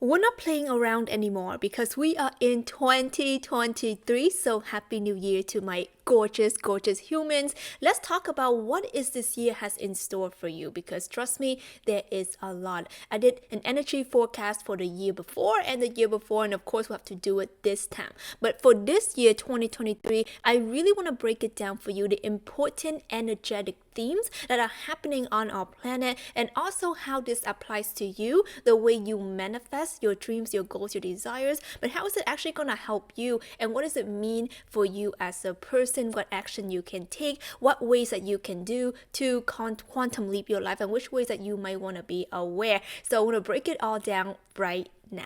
We're not playing around anymore because we are in 2023. So happy new year to my gorgeous humans. Let's talk about what is this year has in store for you, because trust me, there is a lot. I did an energy forecast for the year before and the year before, and of course we have to do it this time. But for this year 2023, I really want to break it down for you, the important energetic themes that are happening on our planet, and also how this applies to you, the way you manifest your dreams, your goals, your desires. But how is it actually going to help you, and what does it mean for you as a person? What action you can take, what ways that you can do to quantum leap your life, and which ways that you might want to be aware. So I want to break it all down right now.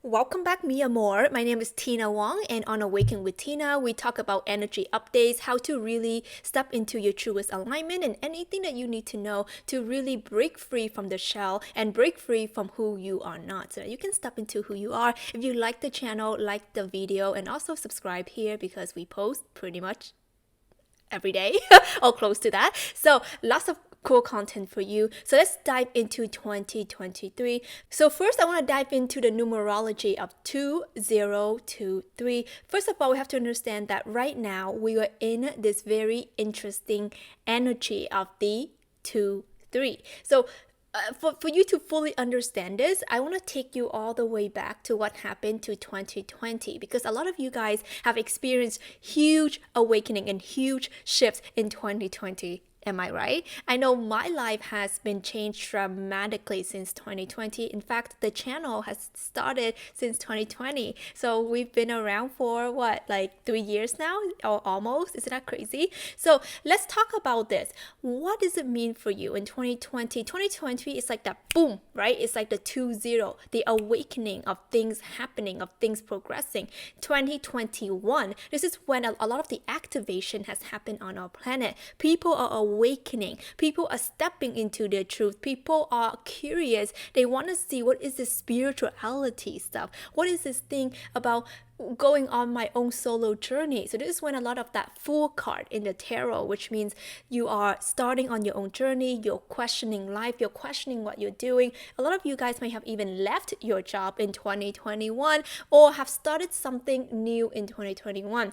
Welcome back, mi amor. My name is Tina Wong, and on Awaken with Tina, we talk about energy updates, how to really step into your truest alignment, and anything that you need to know to really break free from the shell and break free from who you are not, so that you can step into who you are. If you like the channel, like the video, and also subscribe here because we post pretty much every day or close to that. So lots of cool content for you. So let's dive into 2023. So first I want to dive into the numerology of 2023. First of all, we have to understand that right now we are in this very interesting energy of the 2-3. So for you to fully understand this, I want to take you all the way back to what happened to 2020, because a lot of you guys have experienced huge awakening and huge shifts in 2020. Am I right? I know my life has been changed dramatically since 2020. In fact, the channel has started since 2020. So we've been around for like 3 years now, or almost. Isn't that crazy? So let's talk about this. What does it mean for you in 2020? 2020 is like that boom, right? It's like the 2-0, the awakening of things happening, of things progressing. 2021, this is when a lot of the activation has happened on our planet. People are awakening. People are stepping into their truth. People are curious. They want to see what is this spirituality stuff. What is this thing about going on my own solo journey? So this is when a lot of that Fool card in the tarot, which means you are starting on your own journey, you're questioning life, you're questioning what you're doing. A lot of you guys may have even left your job in 2021 or have started something new in 2021.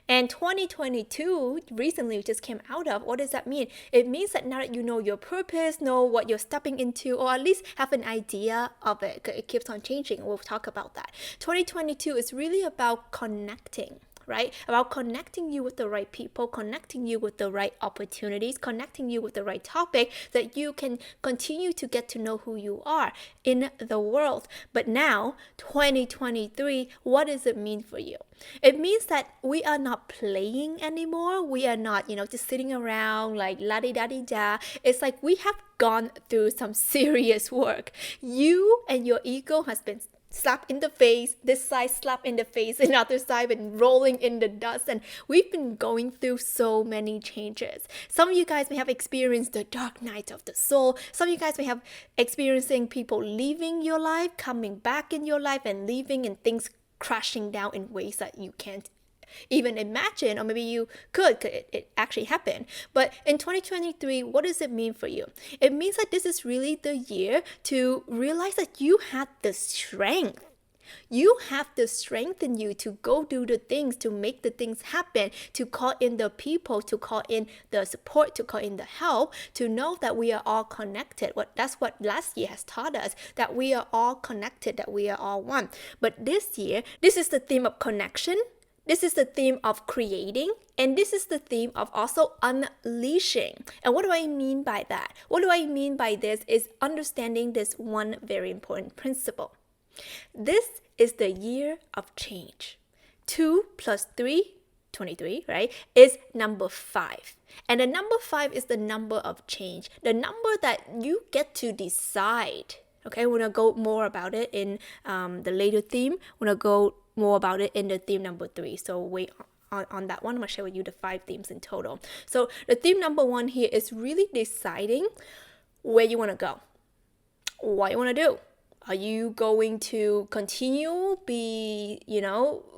And 2022 recently just came out of. What does that mean? It means that now that you know your purpose, know what you're stepping into, or at least have an idea of it. It keeps on changing. We'll talk about that. 2022 is really about connecting, right? About connecting you with the right people, connecting you with the right opportunities, connecting you with the right topic, that you can continue to get to know who you are in the world. But now, 2023, what does it mean for you? It means that we are not playing anymore. We are not, just sitting around like la-di-da-di-da. It's like we have gone through some serious work. You and your ego has been slap in the face, this side slap in the face, another side been rolling in the dust, and we've been going through so many changes. Some of you guys may have experienced the dark night of the soul. Some of you guys may have experiencing people leaving your life, coming back in your life, and leaving, and things crashing down in ways that you can't even imagine, or maybe you could it actually happened. But in 2023, what does it mean for you? It means that this is really the year to realize that you have the strength. You have the strength in you to go do the things, to make the things happen, to call in the people, to call in the support, to call in the help, to know that we are all connected. That's what last year has taught us, that we are all connected, that we are all one. But this year, this is the theme of connection. This is the theme of creating, and this is the theme of also unleashing. And what do I mean by that? What do I mean by this is understanding this one very important principle. This is the year of change. 2 + 3, 23, right, is number 5. And the number 5 is the number of change, the number that you get to decide. Okay, we're going to go more about it in the later theme. We're going to go more about it in the theme number 3. So wait on that one. I'm going to share with you the 5 themes in total. So the theme number 1 here is really deciding where you want to go, what you want to do, Are you going to continue be,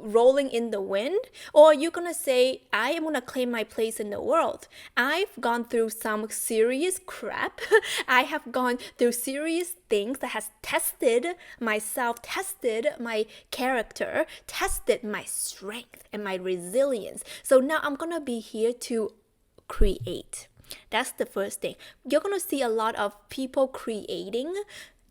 rolling in the wind? Or are you going to say, I am going to claim my place in the world? I've gone through some serious crap. I have gone through serious things that has tested myself, tested my character, tested my strength and my resilience. So now I'm going to be here to create. That's the first thing. You're going to see a lot of people creating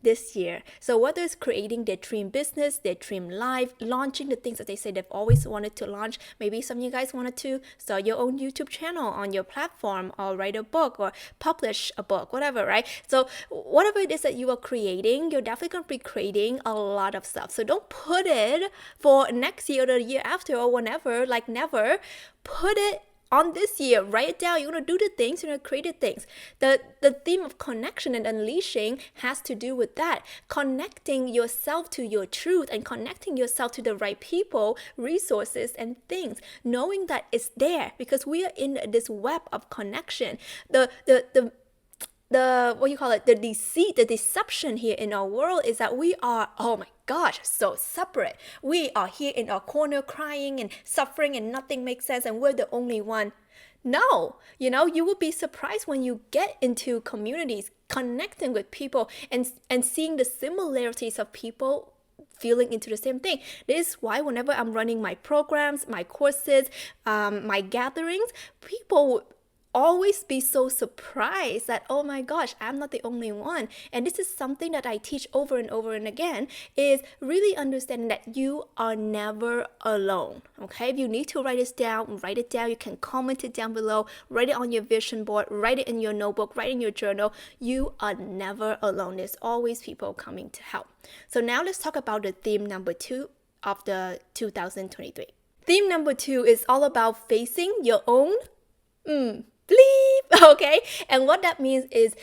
this year. So whether it's creating their dream business, their dream life, launching the things that they say they've always wanted to launch. Maybe some of you guys wanted to start your own YouTube channel on your platform, or write a book or publish a book, whatever, right? So whatever it is that you are creating, you're definitely going to be creating a lot of stuff. So don't put it for next year or the year after or whenever, like never. Put it on this year. Write it down. You're going to do the things, you're going to create the things. The theme of connection and unleashing has to do with that. Connecting yourself to your truth and connecting yourself to the right people, resources, and things. Knowing that it's there because we are in this web of connection. The what you call it, the deceit, the deception here in our world is that we are, oh my gosh, so separate. We are here in our corner crying and suffering and nothing makes sense and we're the only one. No, you will be surprised when you get into communities, connecting with people and seeing the similarities of people feeling into the same thing. This is why whenever I'm running my programs, my courses, my gatherings, people always be so surprised that, oh my gosh, I'm not the only one. And this is something that I teach over and over and again, is really understanding that you are never alone. Okay, if you need to write it down, you can comment it down below, write it on your vision board, write it in your notebook, write in your journal. You are never alone. There's always people coming to help. So now let's talk about the theme number 2 of the 2023. Theme number 2 is all about facing your own bleep, okay? And what that means is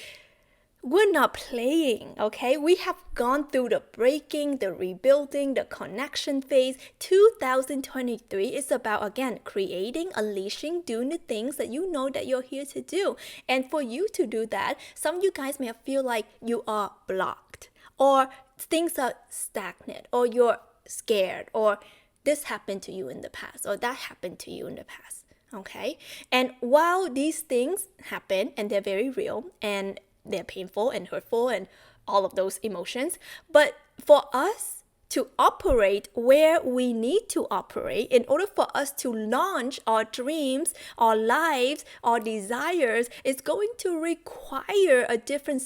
we're not playing, okay? We have gone through the breaking, the rebuilding, the connection phase. 2023 is about, again, creating, unleashing, doing the things that you know that you're here to do. And for you to do that, some of you guys may feel like you are blocked, or things are stagnant, or you're scared, or this happened to you in the past, or that happened to you in the past. Okay, and while these things happen and they're very real and they're painful and hurtful and all of those emotions, but for us to operate where we need to operate in order for us to launch our dreams, our lives, our desires, is going to require a different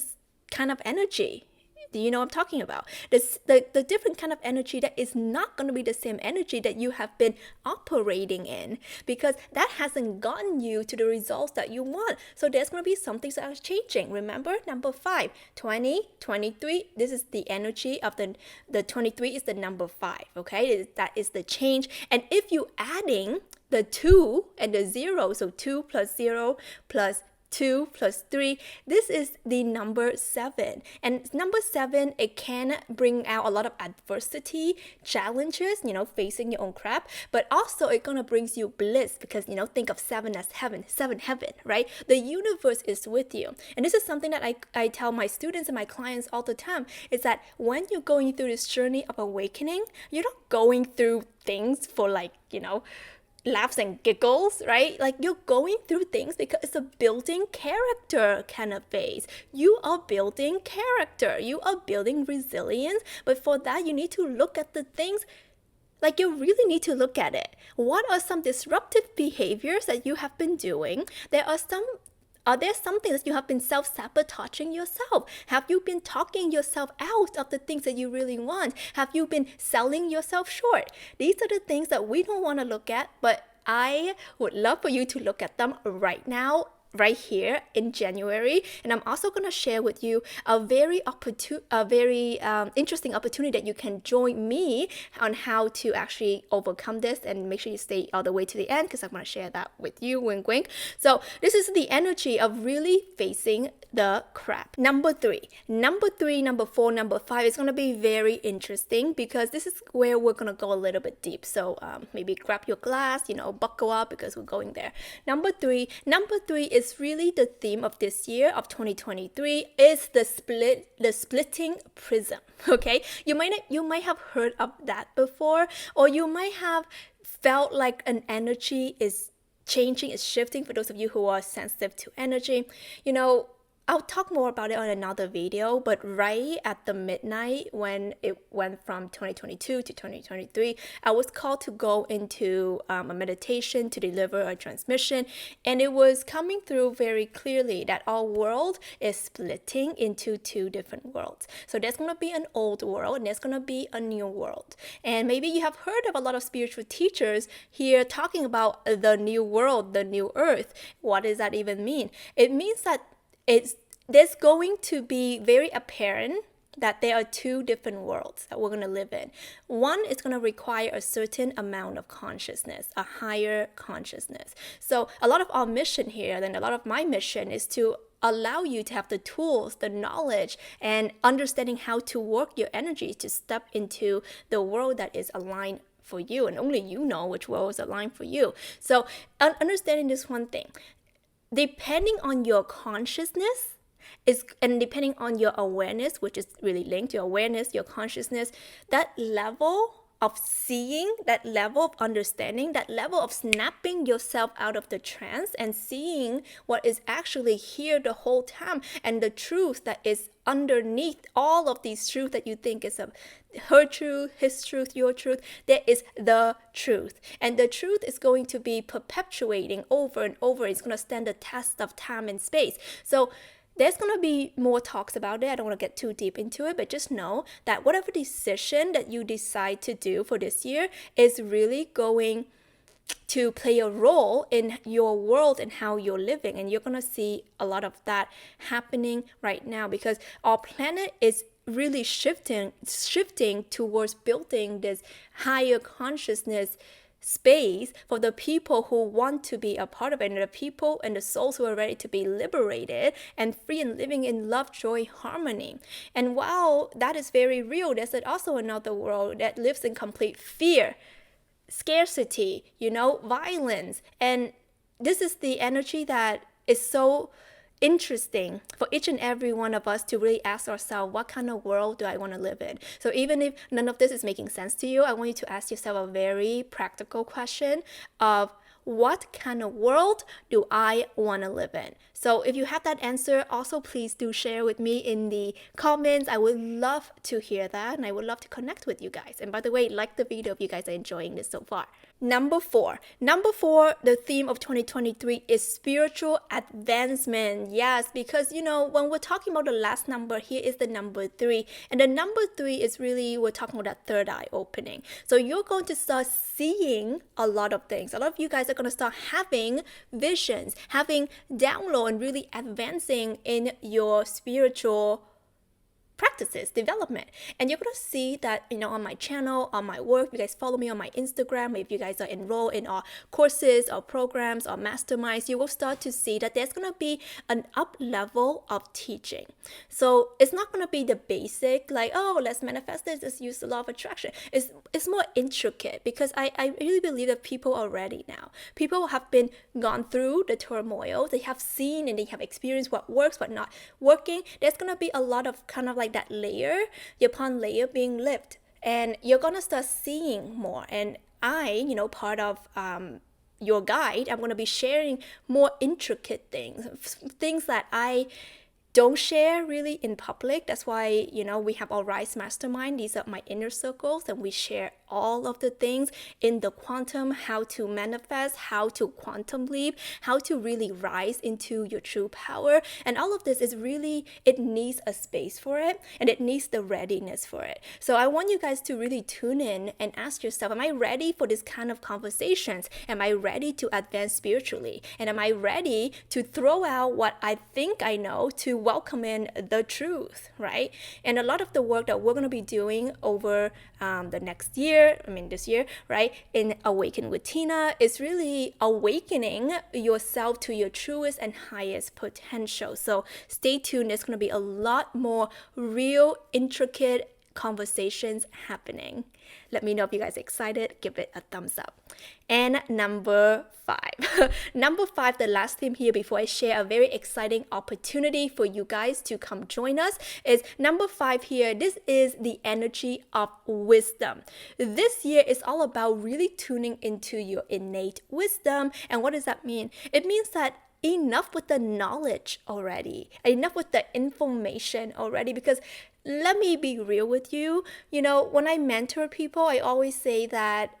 kind of energy. Do you know what I'm talking about? The different kind of energy that is not going to be the same energy that you have been operating in, because that hasn't gotten you to the results that you want. So there's going to be some things that are changing. Remember, number 5, 2023, this is the energy of the 23 is the number 5, okay? That is the change. And if you adding the 2 and the 0, so 2 plus 0 plus 2 plus 3, this is the number 7. And number 7, it can bring out a lot of adversity, challenges, facing your own crap, but also it gonna brings you bliss, because think of 7 as heaven, 7 heaven, right? The universe is with you. And this is something that I tell my students and my clients all the time, is that when you're going through this journey of awakening, you're not going through things for laughs and giggles, right? Like, you're going through things because it's a building character kind of phase. You are building character. You are building resilience. But for that, you need to look at the things, like, you really need to look at it. What are some disruptive behaviors that you have been doing? Are there something that you have been self-sabotaging yourself? Have you been talking yourself out of the things that you really want? Have you been selling yourself short? These are the things that we don't want to look at, but I would love for you to look at them right now, right here in January. And I'm also going to share with you a very interesting opportunity that you can join me on how to actually overcome this, and make sure you stay all the way to the end, because I'm going to share that with you, wink wink. So this is the energy of really facing the crap. Number 3, number 4, number 5 is going to be very interesting, because this is where we're going to go a little bit deep. So maybe grab your glass, buckle up, because we're going there. Number 3 is really the theme of this year of 2023 is the splitting prism. Okay, you might have heard of that before, or you might have felt like an energy is changing, is shifting. For those of you who are sensitive to energy, I'll talk more about it on another video, but right at the midnight when it went from 2022 to 2023, I was called to go into a meditation to deliver a transmission, and it was coming through very clearly that our world is splitting into two different worlds. So there's going to be an old world and there's going to be a new world. And maybe you have heard of a lot of spiritual teachers here talking about the new world, the new earth. What does that even mean? It means that there's going to be very apparent that there are two different worlds that we're going to live in. One is going to require a certain amount of consciousness, a higher consciousness. So a lot of our mission here, and a lot of my mission, is to allow you to have the tools, the knowledge, and understanding how to work your energy to step into the world that is aligned for you. And only you know which world is aligned for you. So understanding this one thing, depending on your consciousness and depending on your awareness, which is really linked to your awareness, your consciousness, that level of seeing, that level of understanding, that level of snapping yourself out of the trance and seeing what is actually here the whole time, and the truth that is underneath all of these truths that you think is her truth, his truth, your truth. There is the truth, and the truth is going to be perpetuating over and over. It's going to stand the test of time and space. So there's going to be more talks about it. I don't want to get too deep into it, but just know that whatever decision that you decide to do for this year is really going to play a role in your world and how you're living. And you're going to see a lot of that happening right now, because our planet is really shifting towards building this higher consciousness space for the people who want to be a part of it, and the people and the souls who are ready to be liberated and free and living in love, joy, harmony. And while that is very real, there's also another world that lives in complete fear, scarcity, violence. And this is the energy that is so interesting for each and every one of us to really ask ourselves, what kind of world do I want to live in? So even if none of this is making sense to you, I want you to ask yourself a very practical question of, what kind of world do I want to live in? So if you have that answer, also please do share with me in the comments. I would love to hear that, and I would love to connect with you guys. And by the way, like the video if you guys are enjoying this so far. Number four, the theme of 2023 is spiritual advancement. Yes, because when we're talking about the last number, here is the number 3. And the number 3 is really, we're talking about that third eye opening. So you're going to start seeing a lot of things. A lot of you guys are going to start having visions, having download, and really advancing in your spiritual practices, development. And you're going to see that, on my channel, on my work, if you guys follow me on my Instagram, if you guys are enrolled in our courses or programs or masterminds, you will start to see that there's going to be an up level of teaching. So it's not going to be the basic, like, oh, let's manifest this, let's use the law of attraction. It's more intricate, because I really believe that people are ready now. People have gone through the turmoil. They have seen and they have experienced what works, what not working. There's going to be a lot of kind of like that layer upon layer being lived, and you're gonna start seeing more. And I, part of your guide, I'm gonna be sharing more intricate things that I don't share really in public. That's why, we have our Rise Mastermind. These are my inner circles, and we share all of the things in the quantum, how to manifest, how to quantum leap, how to really rise into your true power. And all of this is really, it needs a space for it, and it needs the readiness for it. So I want you guys to really tune in and ask yourself, am I ready for this kind of conversations? Am I ready to advance spiritually? And am I ready to throw out what I think I know to welcome in the truth, right? And a lot of the work that we're going to be doing over the next year, this year, right, in Awaken with Tina, is really awakening yourself to your truest and highest potential. So stay tuned. There's going to be a lot more real, intricate conversations happening. Let me know if you guys are excited. Give it a thumbs up. And number 5. Number 5, the last theme here before I share a very exciting opportunity for you guys to come join us is number 5 here. This is the energy of wisdom. This year is all about really tuning into your innate wisdom. And what does that mean? It means that enough with the knowledge already, enough with the information already, because let me be real with you. When I mentor people, I always say that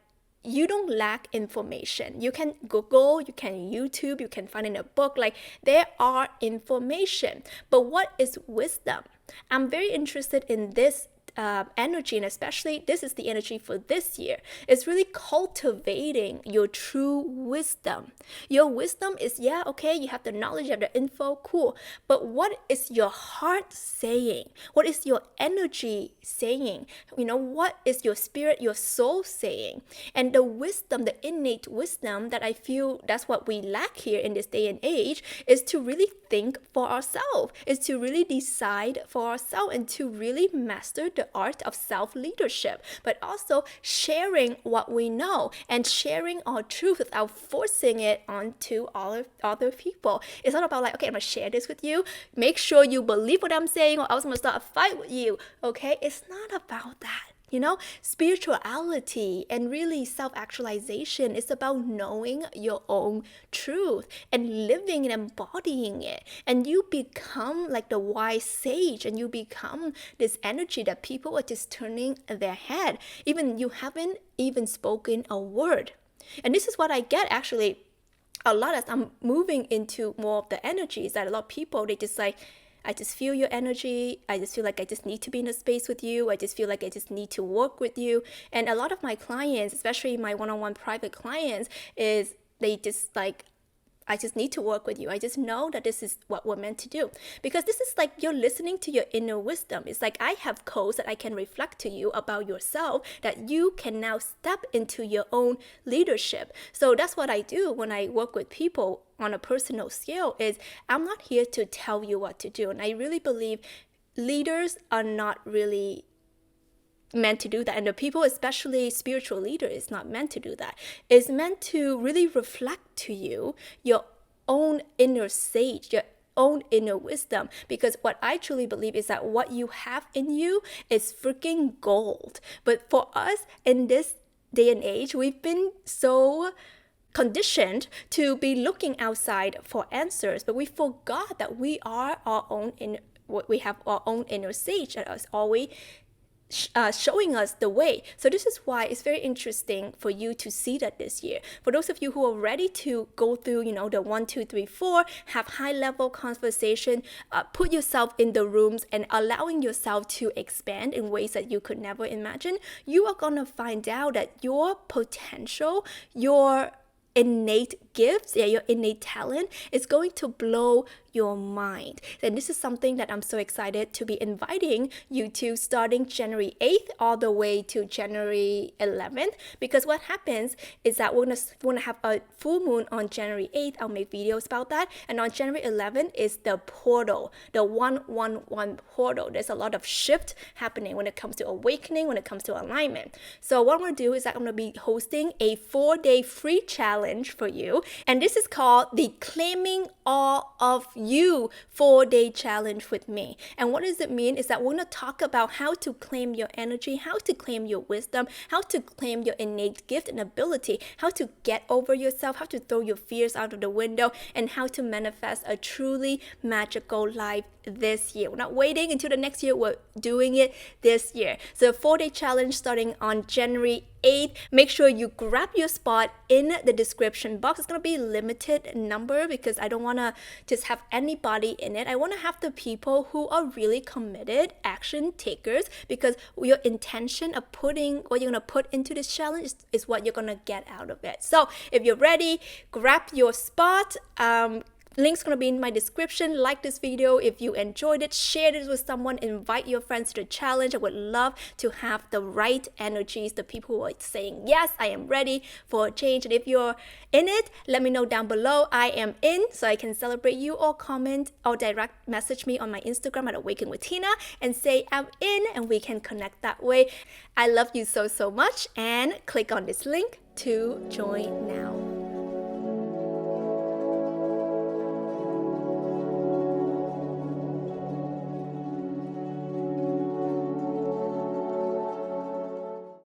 you don't lack information. You can Google, you can YouTube, you can find in a book, like there are information. But what is wisdom? I'm very interested in this energy, and especially this is the energy for this year. It's really cultivating your true wisdom. Your wisdom is, okay, you have the knowledge, you have the info, cool. But what is your heart saying? What is your energy saying? What is your spirit, your soul saying? And the wisdom, the innate wisdom that I feel that's what we lack here in this day and age is to really think for ourselves, is to really decide for ourselves, and to really master the art of self-leadership, but also sharing what we know and sharing our truth without forcing it onto all other people. It's not about like, okay, I'm gonna share this with you. Make sure you believe what I'm saying, or else I'm gonna start a fight with you. Okay, it's not about that. Spirituality and really self-actualization is about knowing your own truth and living and embodying it. And you become like the wise sage, and you become this energy that people are just turning their head. Even you haven't even spoken a word. And this is what I get actually a lot as I'm moving into more of the energies, that a lot of people, they just like, I just feel your energy. I just feel like I just need to be in a space with you. I just feel like I just need to work with you. And a lot of my clients, especially my one-on-one private clients, is they just like, I just need to work with you. I just know that this is what we're meant to do. Because this is like you're listening to your inner wisdom. It's like I have codes that I can reflect to you about yourself, that you can now step into your own leadership. So that's what I do when I work with people on a personal scale, is I'm not here to tell you what to do. And I really believe leaders are not really meant to do that, and the people, especially spiritual leader, is not meant to do that. It's meant to really reflect to you your own inner sage, your own inner wisdom, because what I truly believe is that what you have in you is freaking gold. But for us in this day and age, we've been so conditioned to be looking outside for answers, but we forgot that we are our own we have our own inner sage that is always showing us the way. So this is why it's very interesting for you to see that this year. For those of you who are ready to go through, the 1, 2, 3, 4, have high level conversation, put yourself in the rooms and allowing yourself to expand in ways that you could never imagine, you are going to find out that your potential, your innate gifts, your innate talent is going to blow your mind. And this is something that I'm so excited to be inviting you to, starting January 8th all the way to January 11th, because what happens is that we're gonna have a full moon on January 8th. I'll make videos about that. And on January 11th is the portal, the 111 portal. There's a lot of shift happening when it comes to awakening, when it comes to alignment. So what I'm gonna do is that I'm gonna be hosting a 4-day free challenge for you. And this is called the Claiming All of You 4-day challenge with me. And what does it mean is that we're going to talk about how to claim your energy, how to claim your wisdom, how to claim your innate gift and ability, how to get over yourself, how to throw your fears out of the window, and how to manifest a truly magical life this year. We're not waiting until the next year, we're doing it this year. So 4-day challenge starting on January 8th. Make sure you grab your spot in the description box. It's going to be a limited number because I don't want to just have anybody in it. I want to have the people who are really committed action takers, because your intention of putting what you're going to put into this challenge is what you're going to get out of it. So if you're ready, grab your spot. Link's gonna be in my description. Like this video if you enjoyed it, share this with someone, invite your friends to the challenge. I would love to have the right energies, the people who are saying, yes, I am ready for a change. And if you're in it, let me know down below. I am in, so I can celebrate you, or comment or direct message me on my Instagram at Awaken with Tina and say I'm in, and we can connect that way. I love you so much, and click on this link to join now.